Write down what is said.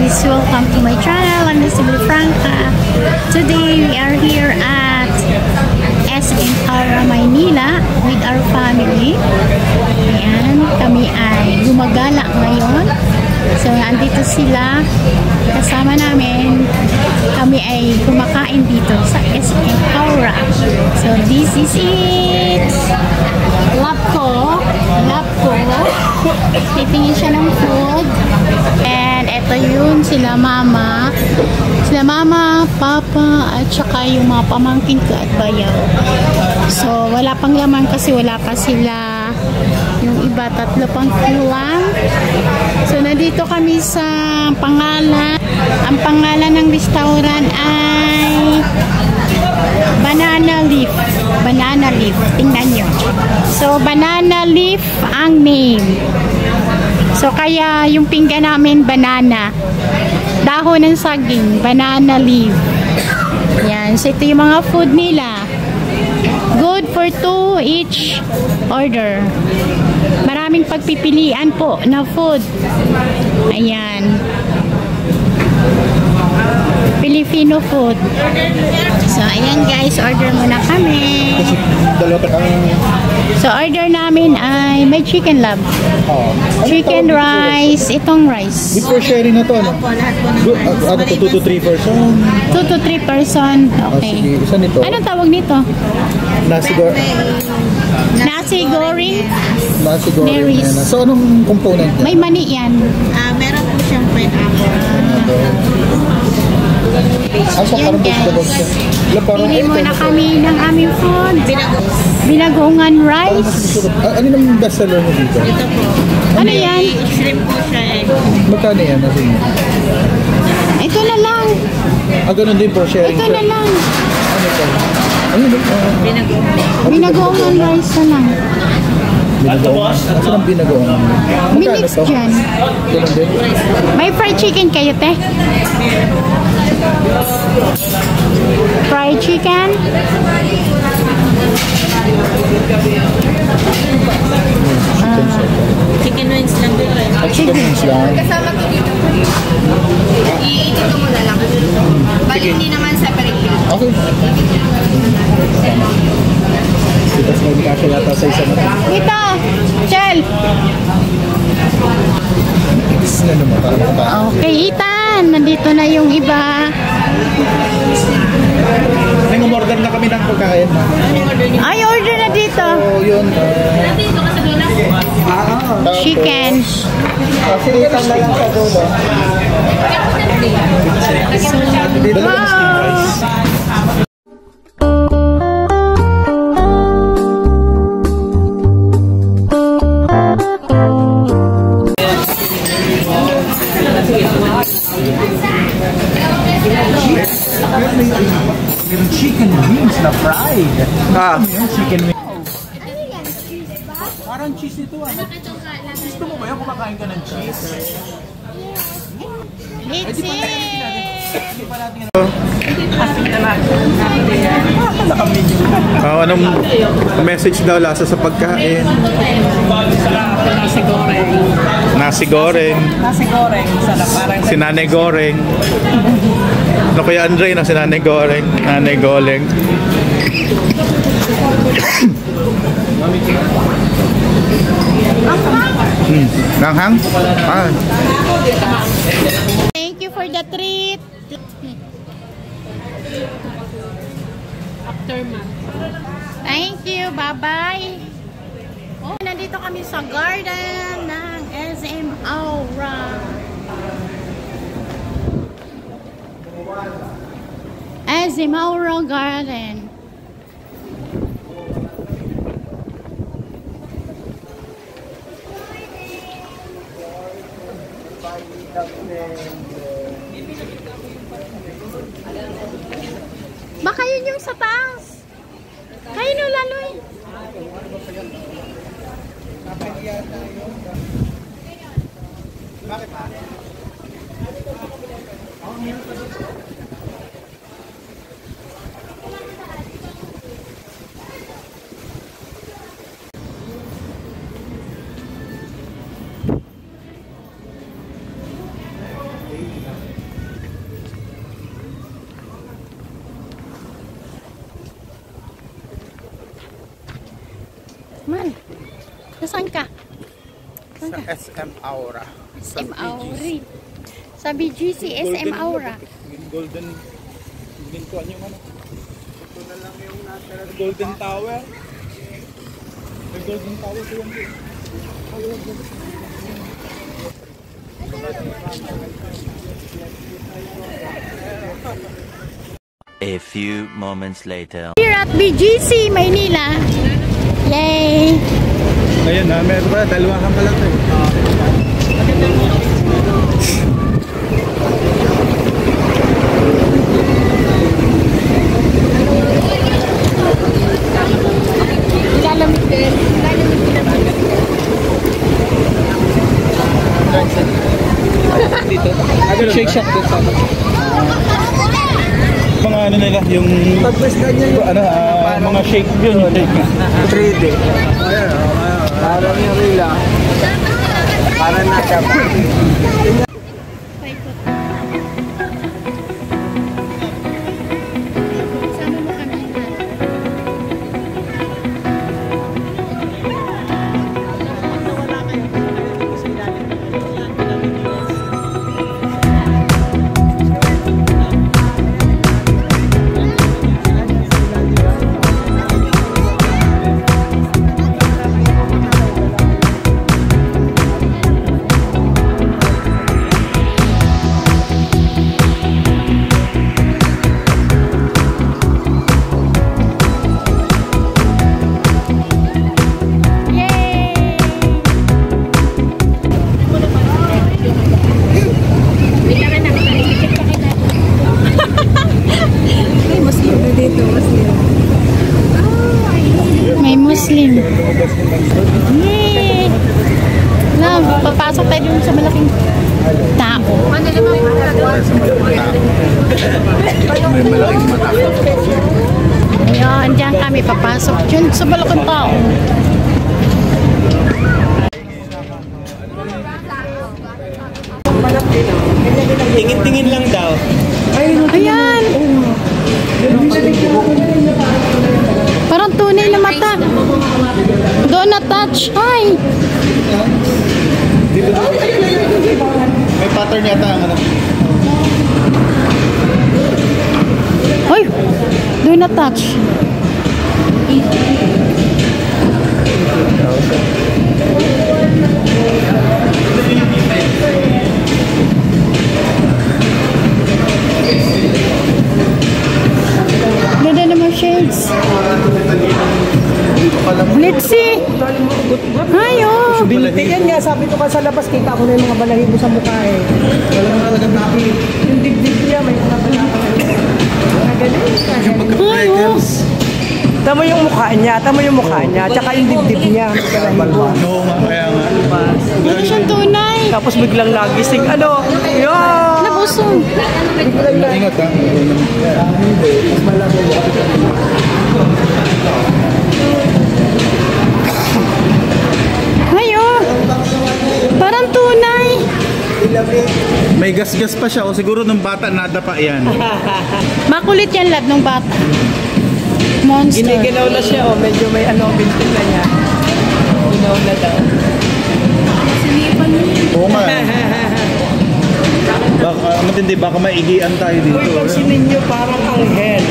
guys, welcome to my channel. I'm Miss Franca. Today we are here at SM Aura, Maynila with our family. Ayan, kami ay gumagala ngayon. So andito sila kasama namin. Kami ay kumakain dito sa SM Aura. So this is it. Love ko. Titingin siya ng food. And eto yun, sila mama, papa, at saka yung mga pamangkin ko at bayaw. So wala pang laman kasi wala pa sila. Yung iba, 3 pang kulang. So nandito kami sa pangalan. Ang pangalan ng restaurant ay Banana Leaf. Banana Leaf. Tingnan nyo. So, Banana Leaf ang name. So, kaya yung pinggan namin, banana. Dahon ng saging. Banana Leaf. Yan. So, ito yung mga food nila. Good for 2 each order. Maraming pagpipilian po na food. Ayan. Filipino food. So, ayan guys, order muna kami. So, order namin ay may chicken love. Chicken rice, itong rice. Good for sharing na to, ano? Ano to, 2 to 3 person? 2 to 3 person. Okay. Sige, isa nito. Anong tawag nito? Nasi goreng. Nasi goreng. Nasi goreng. Berries. So, anong component niya? May mani yan. Meron po siyang pineapple. Yan guys. Pili muna kami ng aming food. Binagoongan rice. Ano yung best seller mo dito? Ito po. Ano yan? Shrimp po siya eh. Magkano yan? Ito na lang. Ganun din for sharing. Ito na lang. Ano ito? Ano ito? Binagoongan rice na lang. Binagoongan? Saan ang binagoongan? Minix dyan. Ganun din? May fried chicken kayo, te? Fried chicken? Chicken wings lang din. Chicken wings lang. Kasama ko dito. Iitito mo na lang. Bali hindi naman separate yun. Okay. Tapos may kasya yata sa isa na. Dito! Chel! Okay, Ethan! Nandito na yung iba. May umorder na kami ng pagkain. Ay, order na dito. So, yun. Dito ka sa dulo. Chicken. Kasi ikan na lang sa dulo. Wow! Meron chicken wings na fried. Chicken wings. Parang cheese nito ah. Gusto mo ba yung kumakain ka ng cheese? It's Anong message daw lasa sa pagkain? Nasi goreng. Nasi goreng. Nasi goreng. Parang Si Nanay Goreng. Ano kaya Andre na si Nanay Goreng? Nanay Goreng. Langhang? Ah. Thank you for the treat. aftermath. Thank you. Bye-bye. Oh, nandito kami sa garden ng SM Aura. SM Aura Garden. Baka yun yung sa taas. Kayo no, Laloy. Bakit ba? Sa SM Aura. SM Aura. Sa BGC, SM Aura. Golden kuan yung ano. Ito na lang yung natira. Golden Tower. May Golden Tower ko yan. A few moments later. Here at BGC, Maynila. Yay! Ayun na, meron pa. Dalawa kang pala ito eh. Lalamig din. Lalamig din naman. Dito. Shake shot din sa mga ano nila, yung ano, mga shake yun. 3D. Ayan, parang yung rila. Parang nasa ba? Sama mo kami. May Muslim. Yay! Na, papasok tayo dun sa malaking tao. May malaking mata. Ayan, dyan kami papasok dyan sa malaking tao. Tingin-tingin lang daw. Ayan! Parang tunay na mata. Don't touch. Ay! May pattern yata ang ano. Ay! Do not touch. Ganda naman shades. Let's see. Ayo. Binti yan nga, sabi ko ka sa labas, kita ko na yung mga balahibo sa mukha eh. Walang talagang napi. Yung dibdib niya, may mga balahibo. Ayo. Tama yung mukha niya, tsaka yung dibdib niya. Oo nga, kaya nga. Hindi siya tunay. Tapos biglang nagising, ano? Yun! Nabusog. Ingat ha. Ayo. Parang tunay. May gas-gas pa siya. O siguro nung bata nadapa yan. Makulit yan lad nung bata. Monster. Giniginaw na siya, oh. Medyo may ano, bintin na niya. Ginaw na daw. Oo nga. Baka matindi, baka maigian tayo dito. Uy, pansinin niyo parang anghel.